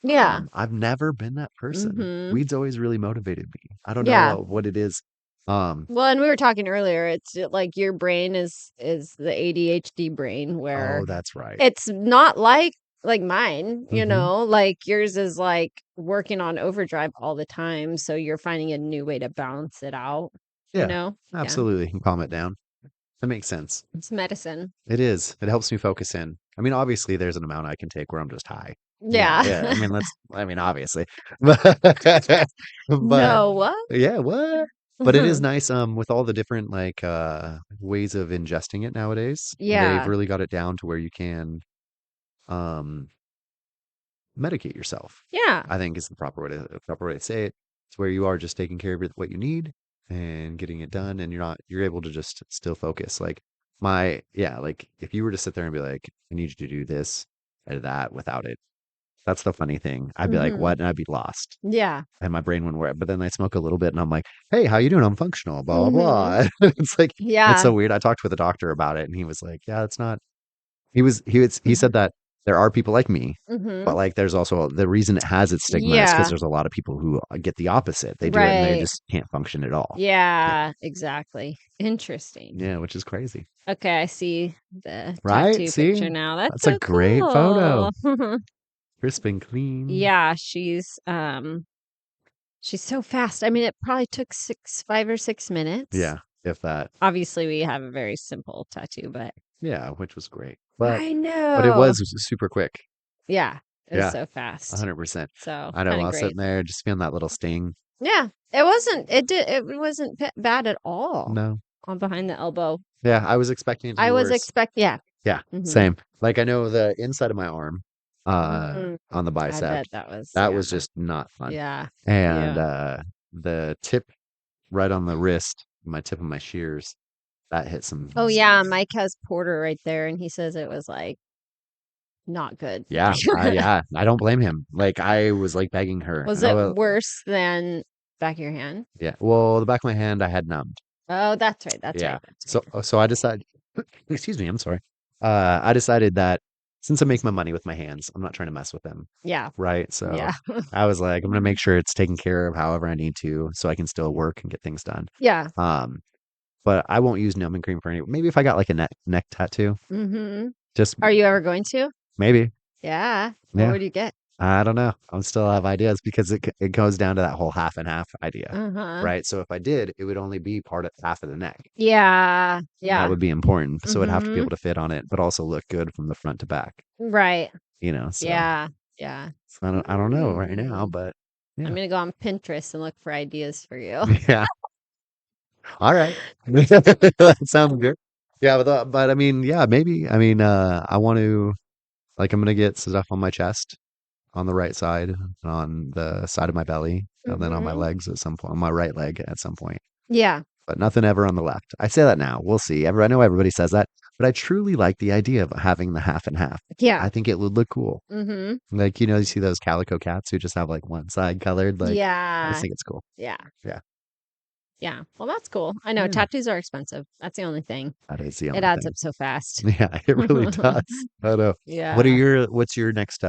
Yeah. I've never been that person. Mhm. Weed's always really motivated me. I don't know Yeah. what it is. Um, Well, and we were talking earlier, it's like your brain is the ADHD brain where oh, that's right. it's not like mine, Hmm. like yours is like working on overdrive all the time, so you're finding a new way to balance it out, you Yeah, know? Yeah. absolutely. Can calm it down. That makes sense. It's medicine. It is. It helps me focus in. I mean, obviously, there's an amount I can take where I'm just high. Yeah, Yeah. yeah. I mean, obviously, but, but No, what? yeah, what? But it is nice, with all the different like ways of ingesting it nowadays. They've Yeah. really got it down to where you can um medicate yourself. Yeah. I think is the proper way to say it. It's where you are just taking care of what you need and getting it done, and you're able to just still focus. Like like if you were to sit there and be like, I need you to do this or that without it. That's the funny thing. I'd be like, Mhm. what? And I'd be lost. Yeah. And my brain wouldn't work. But then I smoke a little bit and I'm like, hey, how you doing? I'm functional, blah, Mhm. blah, blah. It's like it's Yeah. so weird. I talked with a doctor about it and he was like, yeah, it's not he said that there are people like me, but, Mhm. like, there's also the reason it has its stigma is because Yeah. there's a lot of people who, get the opposite. They do it and they Right. just can't function at all. Yeah. Yeah, exact. Interesting. Yeah, which is crazy. Okay, I see the Right? tattoo See? picture now. That's That's a so great photo. cool. Crisp and clean. Yeah, she's so fast. I mean, it probably took 5 or 6 minutes. Yeah, if that. Obviously, we have a very simple tattoo, but Yeah, which was great. But I it know. was super quick. Yeah, it was Yeah, so fast. 100%. So, I know kinda while sitting great. there, just feeling that little sting. Yeah, it wasn't bad at all No. on behind the elbow. Yeah, I was expecting it to be I was worse. yeah. Yeah, Mhm. same. Like, I know the inside of my arm, Mm, on the I bicep, bet that was that yeah. was just not fun. Yeah. And, Yeah. the tip right on the wrist, my tip of my shears, that hit some Oh, yeah, Mike has Porter right there, and he says it was, like, not good. yeah, I don't blame him. Like, I was, like, begging her. Was Oh, it well worse than back of your hand? yeah. Well, the back of my hand, I had numbed. Oh, that's right, that's Yeah. right, that's So right. so I decided excuse me, I'm sorry. I decided that since I make my money with my hands, I'm not trying to mess with them, Yeah. right? So Yeah. I was like, I'm gonna make sure it's taken care of however I need to, so I can still work and get things done. Yeah. Um, but I won't use numbing cream for any. Maybe if I got like a neck tattoo, Mhm. just Are you ever going to? maybe. Yeah. What Yeah, would you get? I don't know. I'm still have ideas because it goes down to that whole half and half idea, Uh-huh. right? So if I did, it would only be part of half of the neck. Yeah. That Yeah. would be important. So it'd have to be Mhm. able to fit on it, but also look good from the front to back, Right. so Yeah. Yeah. I don't know right now, Mm. but I'm yeah. gonna go on Pinterest and look for ideas for you. Yeah. All right. That sounds good. Yeah, but I mean, yeah, maybe. I mean, I want to like I'm gonna get stuff on my chest, on the right side, on the side of my belly, and then on my Mhm. legs at some point, on my right leg at some point. Yeah. But nothing ever on the left. I say that now. We'll see. I know everybody says that, but I truly like the idea of having the half and half. Yeah. I think it would look cool. Mhm. Like, you see those calico cats who just have like one side colored. Like, I just Yeah. think it's cool. Yeah. Yeah. Yeah. Well, that's cool. I know Yeah. tattoos are expensive. That's the only thing. That is the It only adds thing. up so fast. Yeah, it really does. I know. Yeah. What's your next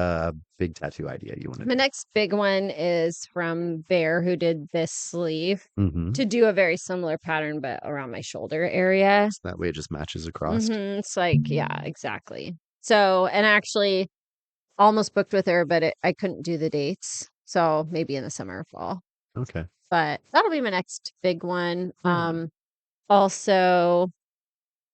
big tattoo idea you want to My do? next big one is from Bear, who did this sleeve Mm-hmm. to do a very similar pattern, but around my shoulder area. So that way it just matches across. It's like, yeah, exactly. So, and actually almost booked with her, but I couldn't do the dates. So maybe in the summer or fall. Okay. But that'll be my next big one. Yeah. Also,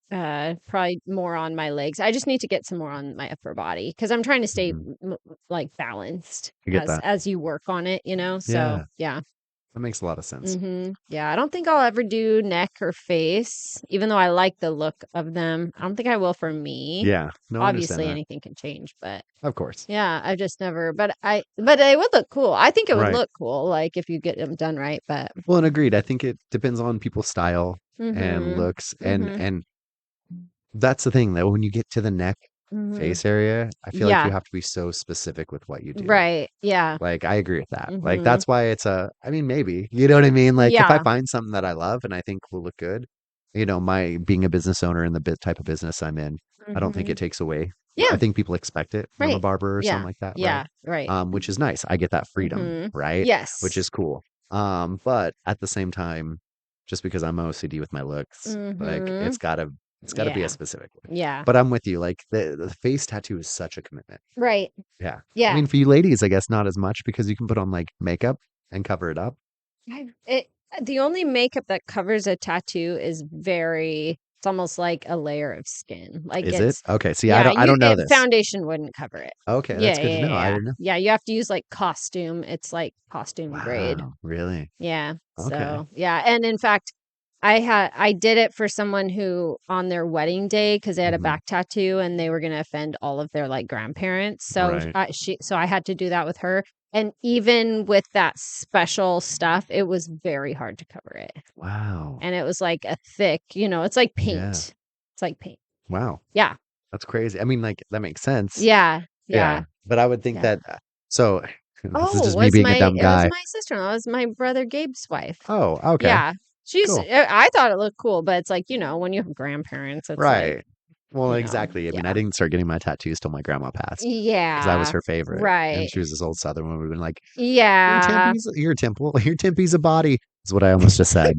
probably more on my legs. I just need to get some more on my upper body because I'm trying to stay Mhm. like balanced I get that. as you work on it, So Yeah, yeah. that makes a lot of sense. Yeah, I don't think I'll ever do neck or face, even though I like the look of them. I don't think I will for me. Yeah. No, I understand Obviously that. anything can change, but Of course. yeah, I've just never but it would look cool. I think it would Right. look cool, like, if you get them done right, but Well, and agreed. I think it depends on people's style and mhm. looks Mhm. and that's the thing that when you get to the neck Mhm. face area, I feel like you Yeah, have to be so specific with what you do. right. Yeah. Like, I agree with that. Like, Mhm. that's why I mean, maybe, you know what I mean? Like, if I Yeah. find something that I love and I think will look good, my being a business owner and the type of business I'm in, I don't think Mhm. it takes away. I Yeah, think people expect it from a right. barber or something Yeah. like that, right? Yeah, right. Which is nice. I get that freedom, Mhm. right? Which Yes. is cool. But at the same time, just because I'm OCD with my looks, like Mhm. it's gotta be a Yeah. specific way. Yeah. But I'm with you. Like the face tattoo is such a commitment. Right. Yeah. I Yeah. mean, for you ladies, I guess not as much because you can put on like makeup and cover it up. The only makeup that covers a tattoo is it's almost like a layer of skin. Like Is it? it's Okay. See, yeah, I don't know it this. foundation wouldn't cover it. Okay, that's Yeah, good yeah, to yeah, know. I yeah. didn't know. Yeah, you have to use like costume. It's like costume grade. Wow, really? Yeah. Okay. So, yeah, and in fact, I did it for someone who on their wedding day because they had a Hmm. back tattoo and they were gonna offend all of their like grandparents. So Right. I had to do that with her. And even with that special stuff, it was very hard to cover it. Wow. And it was like a thick, it's like Yeah. paint. It's like paint. Wow. Yeah. That's crazy. I mean, like that makes sense. Yeah. Yeah. Yeah. But I would think Yeah. that so this is Oh, just me being a dumb it was guy. my sister-in-law. It was my brother Gabe's wife. Oh, okay. Yeah. Cool. I thought it looked cool, but it's like, when you have grandparents, it's like, Right. Well, exactly. I mean, I yeah. didn't start getting my tattoos till my grandma passed because I was Yeah. her favorite. And Right. she was this old Southern woman. We've been like, Yeah. Your temple, your Tempe's a body, is what I almost just said.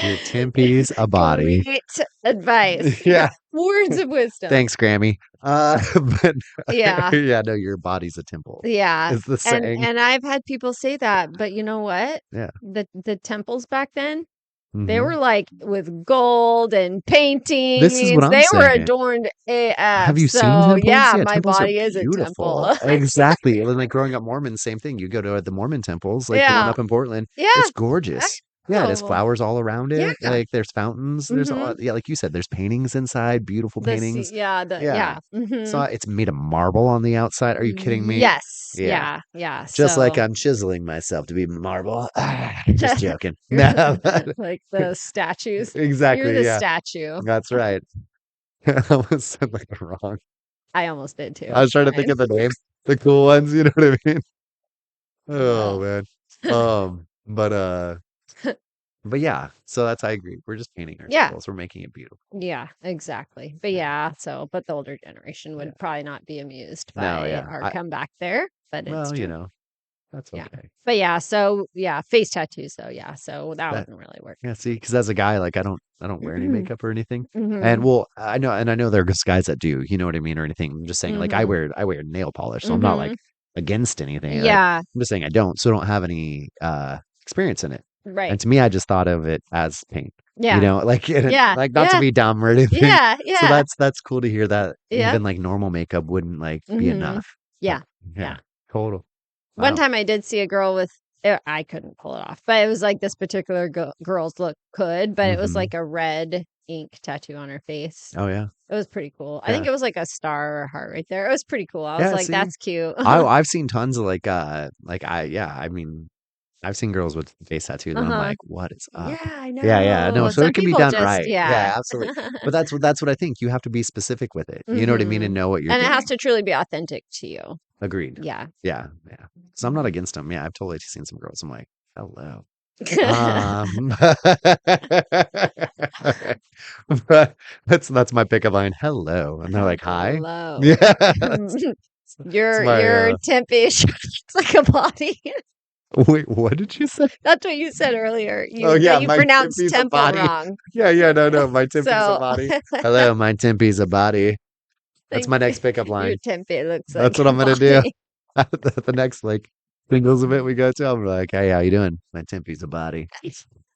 Your Tempe's a body. Great advice. Yeah. Words of wisdom. Thanks, Grammy. But Yeah. yeah, no, your body's a temple Yeah. is the saying. And I've had people say that, but you know what? Yeah. The temples back then, they Hmm. were like with gold and This is what paintings. I'm They were saying. adorned AF. Have you seen So temples? yeah, Yeah, my temples are body is a beautiful. temple. Exactly. And then, like growing up Mormon, same thing. You go to the Mormon temples, like the one Yeah. up in Portland. Yeah. It's gorgeous. Yeah, it has Oh. flowers all around Yeah. it. Like there's fountains. There's all, Mhm. yeah, like you said, there's paintings inside, beautiful paintings. Yeah. Yeah. So Mhm. it's made of marble on the outside. Are you kidding me? Yes. Yeah. Yeah. Yeah. Just like So I'm chiseling myself to be marble. Just joking. No, like the statues. You're exactly. the Yeah, statue. that's right. I almost said like wrong. I almost did too. I was It's trying to think fine. of the name, the cool ones. You know what I mean? Oh Well. man. But But yeah, so I agree. We're just painting our Yeah. skulls. We're making it beautiful. Yeah, exactly. But Yeah. but the older generation Yeah. would probably not be amused No, by yeah. our comeback there, but it's Well, true. that's Yeah. okay. But yeah, so yeah, face tattoos though. Yeah. So that That wouldn't really work. Yeah, see, because as a guy, like I don't wear any makeup or anything. And Mhm. well, I know there's guys that do, you know what I mean, or anything. I'm just saying, like Mhm. I wear nail polish, so I'm not like Mhm. against anything. Yeah. I'm just saying I don't, so I don't have any experience in it. Right. And to me, I just thought of it as paint. Yeah. Like Yeah. like not to Yeah. be dumb or anything. Yeah. So Yeah. that's cool to hear that Yep. even like normal makeup wouldn't like be Mhm. enough. Yeah. Yeah. Yeah, total. One Wow. time I did see a girl with I couldn't pull it off, but it was like this particular girl's look could, but it was Hmm. like a red ink tattoo on her face. Oh yeah. It was pretty cool. I think Yeah. it was like a star or a heart right there. It was pretty cool. I was Yeah, like, see. that's cute. I've seen tons of I mean I've seen girls with face tattoos and I'm Uh-huh. like, what is Yeah, up? I Yeah. No, know. so Some it can be people done just right. yeah. Yeah, absolutely. But that's what I think. You have to be specific with it. You know what I mean? And Mhm. know what you're And it has doing. to truly be authentic to you. Agreed. Yeah. Yeah. So I'm not against them. Yeah, I've totally seen some girls. I'm like, hello. Um, but that's my pickup line. Hello. And they're like, hi. Hello. Yeah. That's my Your tempeh looks like a body. wait, what did you say? That's what you said earlier. Oh You that yeah, you my pronounced Timpy's a tempo body. wrong. Yeah, no, my Timpy's a So body. Hello, my Timpy's a body. That's like my next pickup your line. tempeh looks That's like what a I'm gonna do. body. The next like singles event we go to, I'm like, hey, how you doing? My Timpy's a body.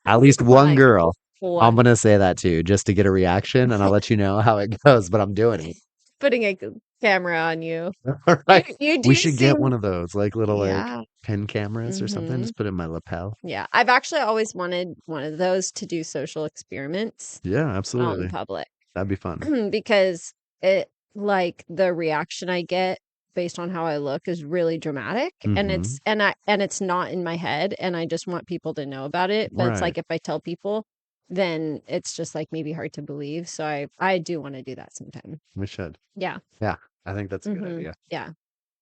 At least one Like girl. I'm one gonna say that too, just to get a reaction, and I'll let you know how it goes. But I'm doing it. putting a camera on you. All right. You We do should get seem one of those, like little like yeah. pen cameras or something. Mhm. Just put it in my lapel. Yeah. I've actually always wanted one of those to do social experiments Yeah, out in absolutely. public That'd be fun. because it like the reaction I get based on how I look is really dramatic and Hmm. it's not in my head and I just want people to know about it. But it's Right. like if I tell people, then it's just like maybe hard to believe. So I do want to do that sometime. We should. Yeah. Yeah, I think that's a good Hmm. idea. Yeah.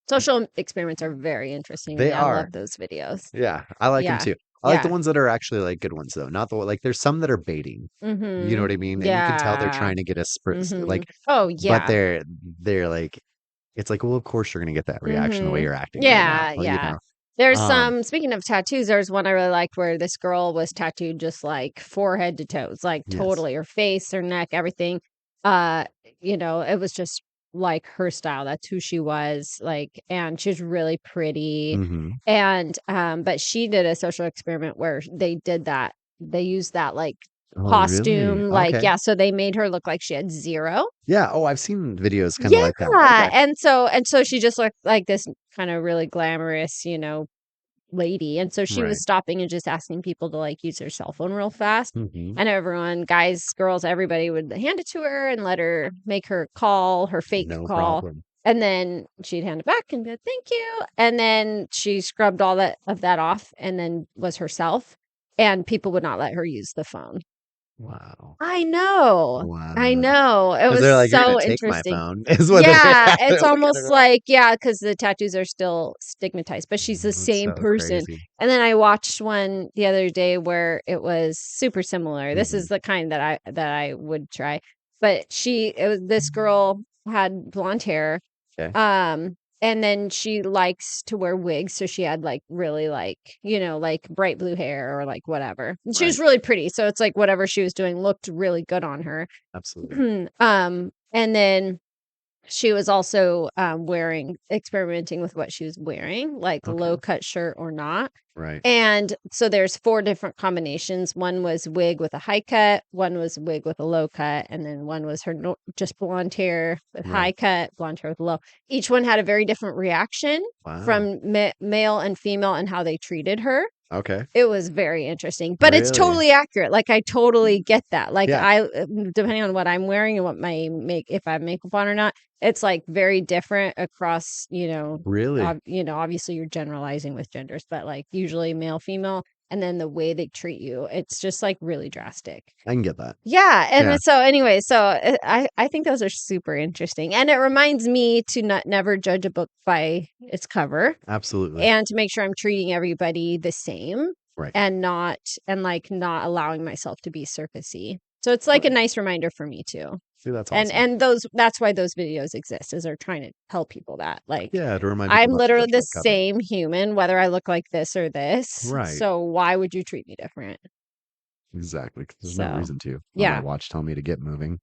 Social experiments are very interesting to They me. I are. love those videos. Yeah, I like them Yeah. too. I like the Yeah. ones that are actually like good ones though, not the like there's some that are baiting. You know Mhm. what I mean? And you can tell they're Yeah. trying to get a Mhm. like, Oh, but yeah. they're like, it's like, well, of course you're gonna get that reaction the way Mhm. you're acting right now. Yeah, Well, you yeah. know. There's Um, some speaking of tattoos, there's one I really liked where this girl was tattooed just like forehead to toes, like yes. totally her face, her neck, everything. Uh, it was just like her style. That's who she was, like, and she was really pretty. Hmm. And but she did a social experiment where they did that. They used that like Oh, really? costume, like, Okay. yeah, so they made her look like she had zero. Yeah. Oh, I've seen videos kind of like that. Yeah, Okay. and so she just looked like this kind of really glamorous, lady, and so she was Right. stopping and just asking people to, like, use their cell phone real fast, Hmm. and everyone guys, girls, everybody would hand it to her and let her make her call, her fake No call, problem. and then she'd hand it back and be like, "Thank you," and then she scrubbed all that off and then was herself, and people would not let her use the phone. Wow. I know. I Wow. know. It Because was they're like, you're gonna so take my interesting. phone, is what they're Yeah, it's looking at almost her like. like yeah, because the tattoos are still stigmatized, but she's the That's same so person. crazy. And then I watched one the other day where it was super similar. This Hmm. is the kind that I would try. But it was this girl had blonde hair. Okay. And then she likes to wear wigs, so she had like really like, like bright blue hair or like whatever. And she Right. was really pretty, so it's like whatever she was doing looked really good on her. Absolutely. And then she was also experimenting with what she was wearing, like Okay. low cut shirt or not. Right. And so there's four different combinations. One was wig with a high cut, one was wig with a low cut, and then one was her just blonde hair with high Right. cut, blonde hair with low. Each one had a very different reaction Wow. from male and female and how they treated her. Okay. It was very interesting, but it's Really? totally accurate. Like I totally get that. Like Yeah. depending on what I'm wearing and what my if I have makeup on or not, it's like very different across, Really? obviously you're generalizing with genders, but like usually male, female, and then the way they treat you, it's just like really drastic. I can get that. Yeah, and Yeah. so anyway, I think those are super interesting, and it reminds me to never judge a book by its cover Absolutely. and to make sure I'm treating everybody the same. Right. and not allowing myself to be surfacey. So it's like a Right. nice reminder for me too. See, that's And awesome. that's why those videos exist, is they're trying to tell people that, like, Yeah, to remind people I'm not to literally get the shortcutted. same human, whether I look like this or this. Right. So why would you treat me different? Exactly. 'Cause there's no So reason to. On my yeah. watch telling me to get moving.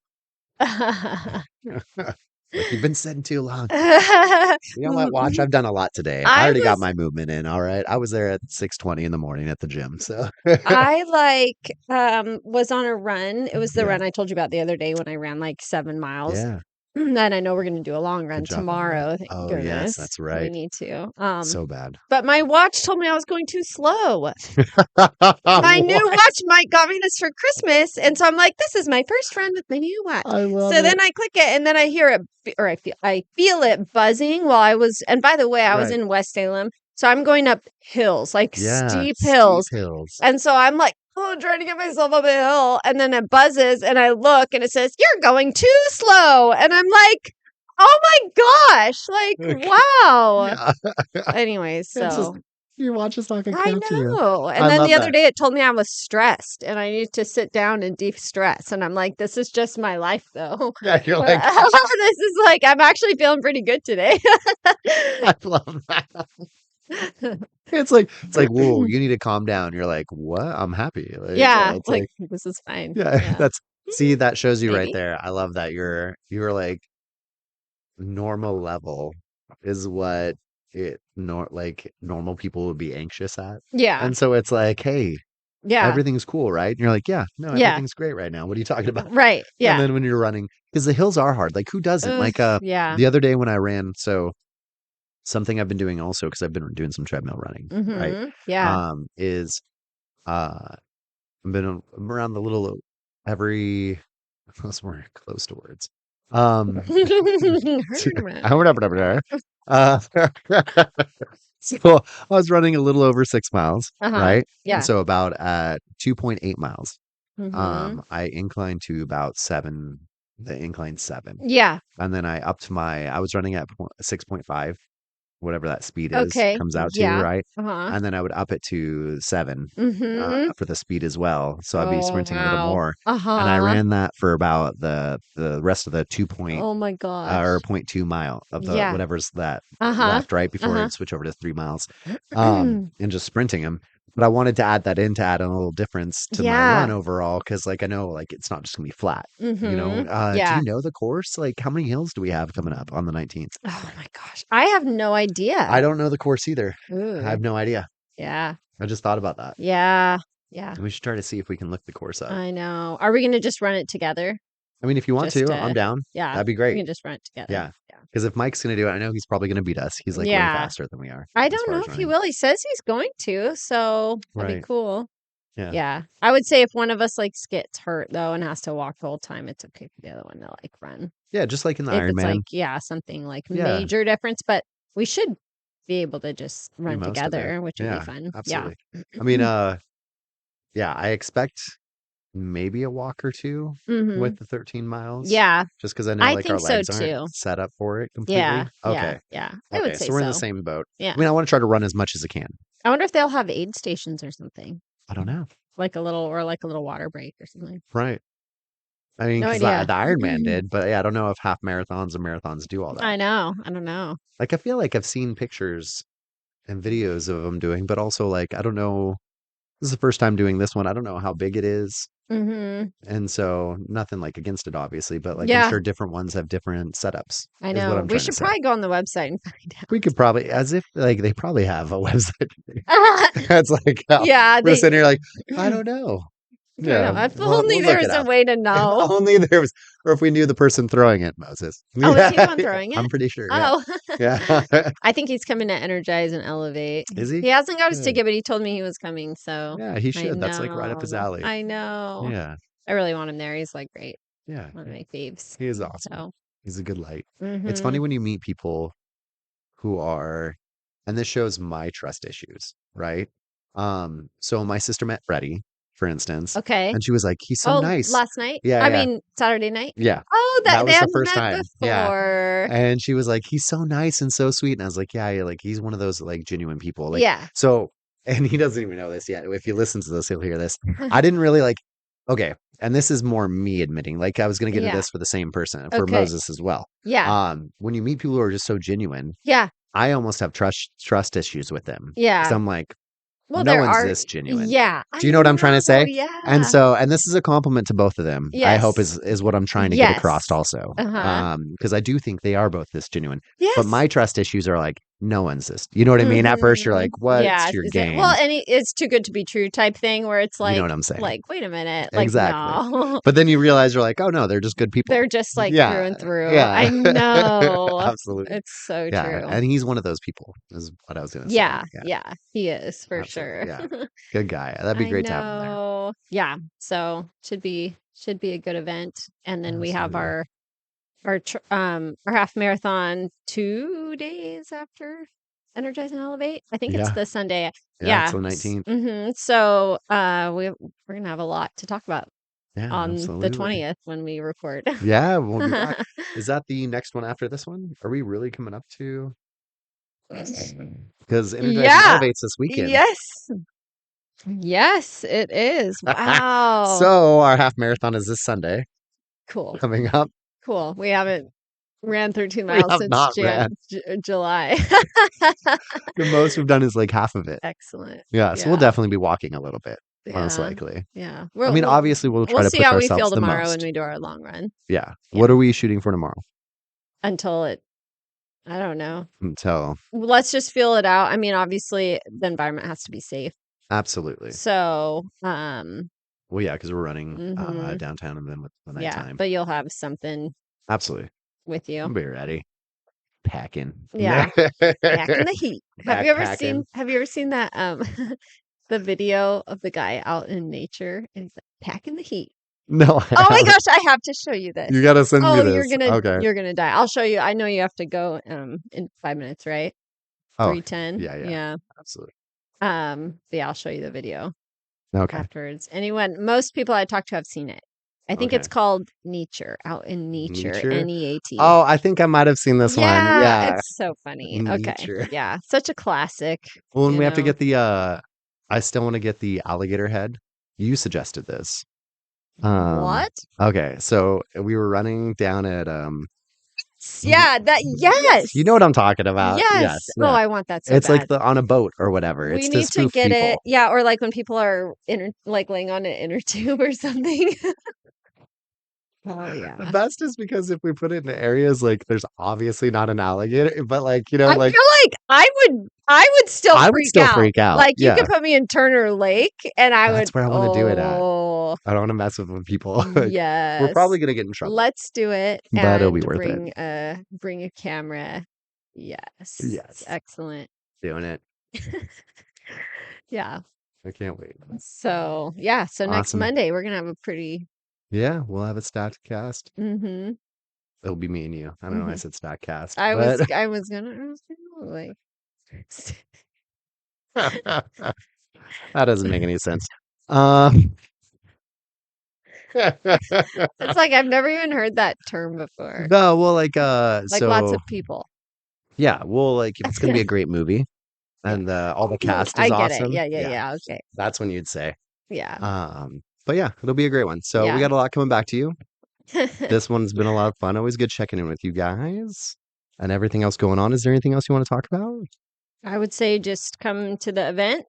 Like, you've been sitting too long. You know what, watch? I've done a lot today. I I already got was my movement in. All right. I was there at 6:20 in the morning at the gym. So I was on a run. It was the yeah. run I told you about the other day when I ran like 7 miles. Yeah. And I know we're gonna do a long Good run job on that. tomorrow, thank Oh yes, goodness. that's We right. need to. So bad. But my watch told me I was going too slow. My new What? watch, Mike got me this for Christmas, and so I'm like, "This is my first run with my new watch." I love So it. then I click it, and then I hear it, or I feel it buzzing while I was. And by the way, I was Right. in West Salem, so I'm going up hills, like Yeah. steep Steep hills, hills. and so I'm like, oh, trying to get myself up a hill, and then it buzzes, and I look, and it says, "You're going too slow," and I'm like, "Oh my gosh!" Like, wow. Yeah. Anyways, It's just so your watch is not gonna I count to you. know. And I then love the other that. day it told me I was stressed and I need to sit down and de-stress. And I'm like, this is just my life though. Yeah, you're like, This is like, I'm actually feeling pretty good today. I love that. It's like, whoa, you need to calm down. You're like, what? I'm happy. Like, yeah, Yeah, it's like like, this is fine. yeah, Yeah. that's see, that shows you right Maybe. there. I love that you're like normal level is what like normal people would be anxious at. Yeah. And so it's like, hey, Yeah. everything's cool, right? And you're like, yeah, no, Yeah. everything's great right now. What are you talking about? Right. And Yeah. then when you're running, because the hills are hard, like who doesn't? Ugh, Like yeah. the other day when I ran, so something I've been doing also because I've been doing some treadmill running, right? Yeah. Is uh I'm around the little every those were close to words. Um I went up and over there. Uh so I was running a little over 6 miles, Uh-huh. right? And Yeah. so about at 2.8 miles. Mhm. I inclined to about the incline 7. Yeah. And then I was running at 6.5, whatever that speed is, Okay. comes out to, Yeah. right? Uh-huh. And then I would up it to 7 Mhm. for the speed as well. So I'd be Oh, sprinting a little wow. more. And I Uh-huh. ran that for about the rest of the 2 point Oh my or gosh. 0.2 mile of the Yeah. whatever's that Uh-huh. left, right? Before Uh-huh. I'd switch over to 3 miles. And just sprinting them. But I wanted to add that in to add a little difference to my run Yeah. overall because, like, I know, like, it's not just gonna be flat. You know, do Yeah. you know the course? Like, how many hills do we have coming up on the 19th? Oh my gosh. I have no idea. I don't know the course either. I Ooh. have no idea. Yeah. I just thought about that. Yeah. Yeah. We should try to see if we can look the course up. I know. Are we gonna just run it together? I mean, if you want Just to, I'm down. yeah. That'd be We great. can just run it together. Yeah. Yeah. Because if Mike's gonna do it, I know he's probably gonna beat us. He's like way Yeah. faster than we are I as don't far know as if he running. will. He says he's going to, so that'd be Right. cool. Yeah. Yeah. I would say if one of us like gets hurt though and has to walk the whole time, it's okay for the other one to like run. Yeah, just like in the If it's Ironman. like, yeah, something like Yeah. major difference, but we should be able to just run most of it. together, which would Yeah, be fun. absolutely. Yeah. I mean, yeah, I expect maybe a walk or 2 Mhm. with the 13 miles. Yeah. Just because I know I like our think so legs too. aren't set up for it completely. Yeah. Yeah. Okay. Yeah. I Okay. would say So we're in the so. same boat. Yeah. I mean, I want to try to run as much as I can. I wonder if they'll have aid stations or something. I don't know. Like a little water break or something. Right. I mean, No because idea. the Ironman did, but yeah, I don't know if half marathons and marathons do all that. I know. I don't know. Like, I feel like I've seen pictures and videos of them doing, but also like, I don't know. This is the first time doing this one. I don't know how big it is. Mhm. And so nothing like against it, obviously, but like I'm Yeah. sure different ones have different setups, I is what know. I'm We trying to should say. probably go on the website and find We out. could probably, as if like they probably have a website. It's like, Yeah, we're they sitting here like, I don't know. I don't know. Yeah, If only we'll there look it was a up. way to If know. only there was, or if we knew the person throwing it, Moses. Oh, is he the Yeah, one throwing I'm it? pretty sure. Yeah. Oh. Yeah. I think he's coming to Energize and Elevate. Is he? He hasn't got his Good. ticket, but he told me he was coming, so Yeah, he I should. That's like right up his know. alley. I know. Yeah. I really want him there. He's like great. Yeah. One of my faves. He is awesome. So, He's a good light. It's funny mhm. when you meet people who are, and this shows my trust issues, right? So my sister met Freddie, for instance, Okay. and she was like, he's so Oh, nice. last night? Yeah, I yeah, mean, Saturday night? yeah. Oh, That they was the hadn't first met time. Yeah. before. And she was like, he's so nice and so sweet. And I was like, yeah, like he's one of those like genuine people. Like, Yeah. so and he doesn't even know this yet. If he listens to this, he'll hear this. I didn't really like, okay, and this is more me admitting, like I was going to get into Yeah. this for the same person, for Okay. Moses as well. Yeah. When you meet people who are just so genuine, Yeah. I almost have trust issues with them because Yeah. I'm like, Well, no there one's are this genuine. yeah, Do I you know what I'm trying to know, say? And yeah. so, and this is a compliment to both of them. I hope Yes. is what I'm trying to get across Yes. also. Uh-huh. Because I do think they are both this genuine. But Yes. my trust issues are like, no one's this. You know what I mean? At first, you're like, Mhm. Yeah, what's your is it well, game? and it's too good to be true type thing where it's You know what I'm saying? wait a minute, like, Exactly. no. But then you realize you're like, oh no, they're just good people. They're just, like, through Yeah. and through. Yeah. I know. Absolutely. It's so Yeah. true. And he's one of those people, is what I was going to say. Yeah, Yeah. yeah, he is for Absolutely. sure. Yeah. Good guy. That'd be I great to have him there. know. Yeah, so should be a good event, and then we have Absolutely. our half marathon 2 days after Energize and Elevate. I think it's Yeah. the Sunday. Yeah. It's Yeah. the 19th. So, we're gonna have a lot to talk about Yeah. on the Absolutely. 20th when we record. Yeah, we'll be back. Is that the next one after this one? Are we really coming up to? Because Energize and Yeah. Elevates this weekend. Yes. Yes, it is. Wow. So our half marathon is this Sunday Cool. coming up. Cool. We haven't ran 13 We miles have since not ran. July. The most we've done is like half of it. Excellent. Yeah, so we'll Yeah. definitely be walking a little bit, most Yeah. likely. Yeah. I mean, obviously, we'll try We'll to see push how we feel ourselves the tomorrow when most. we do our long run Yeah. Yeah. What are we shooting for tomorrow? until I don't know. Until Let's just feel it out. I mean, obviously the environment has to be safe. absolutely. So, Well, yeah, because we're running mhm, downtown and then with the yeah, nighttime. but you'll have something Absolutely. with I'll you. be ready. Packing. Yeah. Back in the heat. Backpacking. Have you ever seen that the video of the guy out in nature and he's like packing the heat? No, I Oh my haven't. gosh, I have to show you this. You gotta send me Oh, this. Okay. you're gonna die. I'll show you. I know you have to go in 5 minutes, right? Oh, 3:10. yeah, yeah, Yeah. absolutely. But yeah, I'll show you the video Okay. afterwards. Most people I talk to have seen it. I think it's Okay. called Nature, out in nature, Nature. NEAT. Oh, I think I might have seen this one. Yeah, Yeah. it's so funny. Okay. Nature. Yeah, such a classic, Well, and you we have to know. get the I still want to get the alligator head. You suggested this. What? Okay, so we were running down at Yeah, yes. you know what I'm talking about. Yes. Yes, Oh, yeah. I want that so It's like bad. on a boat or whatever. We It's to need to spoof get it. people. Yeah, or like when people are like laying on an inner tube or something. Oh The yeah. best is because if we put it in areas like there's obviously not an alligator, but like, I like feel like I would still I would freak still out. freak out. Like you could Yeah. put me in Turner Lake and I would That's where I want to do it at. oh I don't want to mess with people. Like, we're yes. probably gonna get in trouble, Let's do it but it'll be and worth it. bring a camera. Yes. Yes. Excellent. Doing it. Yeah. I can't wait. So yeah, so next Awesome. Monday we're gonna have a pretty Yeah, we'll have a stat cast. mm-hmm. It'll be me and you. I don't know why I Mhm. said stat cast, I but was gonna like that doesn't make any sense. Um, it's like I've never even heard that term before. no, well, like, Like lots so of people. yeah, well, like if it's gonna be a great movie Yeah. and all the cast I is get it. awesome, Yeah. Okay. that's when you'd say. Yeah. But yeah, it'll be a great one. So we Yeah. got a lot coming back to you. This one's been a lot of fun. Always good checking in with you guys and everything else going on. Is there anything else you want to talk about? I would say just come to the event.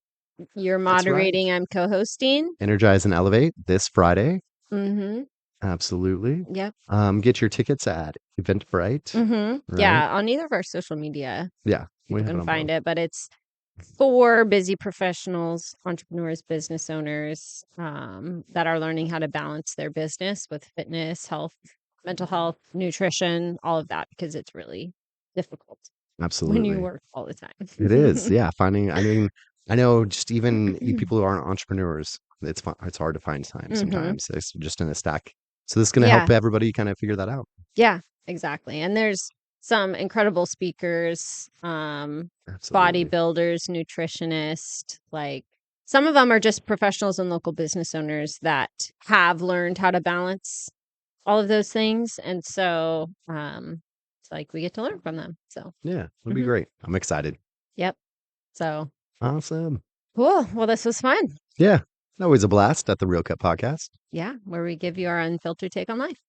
You're That's right. moderating, I'm co-hosting. Energize and Elevate this Friday. Mm-hmm. Absolutely. Yep. Get your tickets at Eventbrite. Mm-hmm. Right? Yeah, on either of our social media. Yeah, we You have it can on find both. it, but it's for busy professionals, entrepreneurs, business owners that are learning how to balance their business with fitness, health, mental health, nutrition, all of that, because it's really difficult Absolutely. when you work all the time. It is. Yeah. I mean, I know just even people who aren't entrepreneurs, it's hard to find time Mhm. sometimes. It's just in a stack. So this is going to Yeah. help everybody kind of figure that out. Yeah, exactly. And there's some incredible speakers, Absolutely. bodybuilders, nutritionists, like some of them are just professionals and local business owners that have learned how to balance all of those things. And so it's like we get to learn from them. So Yeah, it'll be Mhm. great. I'm excited. yep. So Awesome. Cool. Well, this was fun. Yeah. Always a blast at the Real Cut Podcast. Yeah, where we give you our unfiltered take on life.